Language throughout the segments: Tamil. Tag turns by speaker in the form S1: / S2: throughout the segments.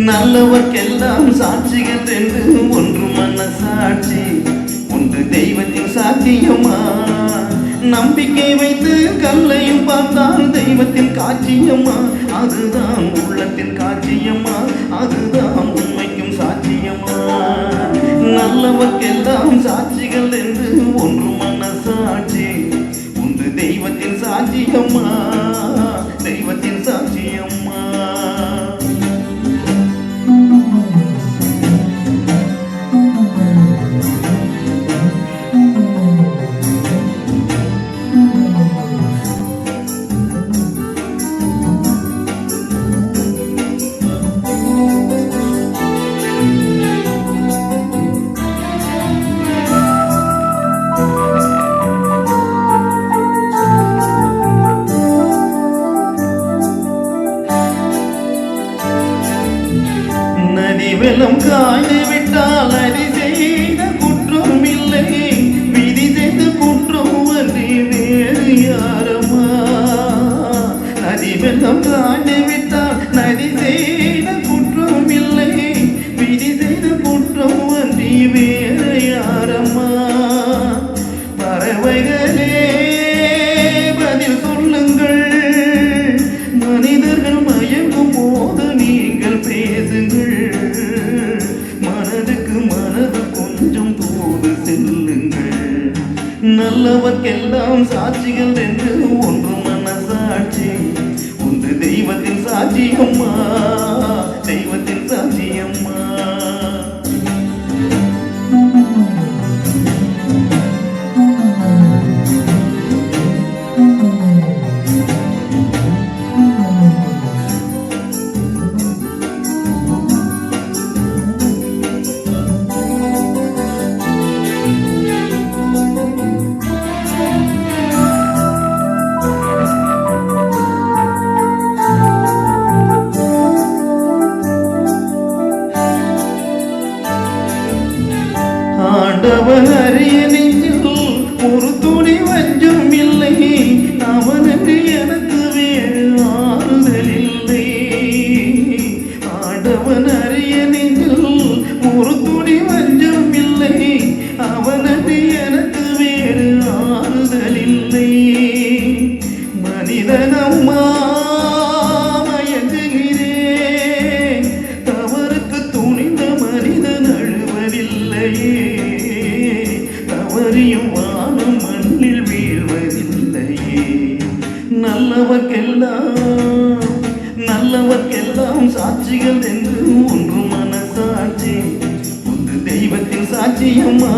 S1: நல்லவர்க்கெல்லாம் சாட்சிகள் என்று ஒன்று மனசாட்சி ஒன்று தெய்வத்தின் சாட்சியம்மா. நம்பிக்கை வைத்து கல்லையும் பார்த்தால் தெய்வத்தின் காட்சியம்மா. அதுதான் உள்ளத்தின் காட்சியம்மா, அதுதான் உண்மைக்கும் சாட்சியம்மா. நல்லவர்க்கெல்லாம் சாட்சிகள் என்று ஒன்று மனசாட்சி ஒன்று தெய்வத்தின் சாட்சியம்மா, தெய்வத்தின் சாட்சியம்மா. வெள்ளம் காய்ந்து விட்டால் அடி செய்த குற்றம் இல்லை, விதி செய்த குற்றம் அன்றி வேறு யாரம்மா. நதி வெள்ளம் காய்ந்து விட்டால் நதி செய்த குற்றம் இல்லை, விதி செய்த குற்றம் அன்றி வேறு யாரம்மா. பறவைகளே பதில் சொல்லுங்கள், மனிதர்கள் மயங்கும் போது நீங்கள் பேசுங்கள். நல்லவர்க்கெல்லாம் சாட்சிகள் என்று ஒன்று மனசாட்சி ஒன்று தெய்வத்தின் சாட்சியம்மா, தெய்வத்தின் சாட்சியம்மா. ஆண்டவன் அறிய நெஞ்சில் ஒரு துணி வஞ்சம் இல்லை, அவனுக்கு எனக்கு வேறு ஆறுதல் இல்லை. ஆண்டவன் அறிய நெஞ்சில் ஒரு துணி வஞ்சம் இல்லை, அவனுக்கு எனக்கு வேறு ஆறுதல் இல்லை. மனிதனம்மா மயங்குகிறேன், தவறுக்கு துணிந்த மனிதன் அழுவதில்லையே, தவறியும் வானம் மண்ணில் வீழ்வதில்லையே. நல்லவர்க்கெல்லாம் சாட்சிகள் என்று ஒன்று மனசாட்சி ஒன்று தெய்வத்தின் சாட்சியம்மா.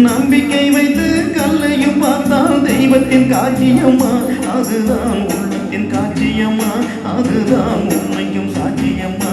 S1: நம்பிக்கை வைத்து கல்லையும் பார்த்தால் தெய்வத்தின் காட்சியம்மா, அதுதான் உள்ளத்தின் காட்சியம்மா, அதுதான் உண்மைக்கும் சாட்சியம்மா.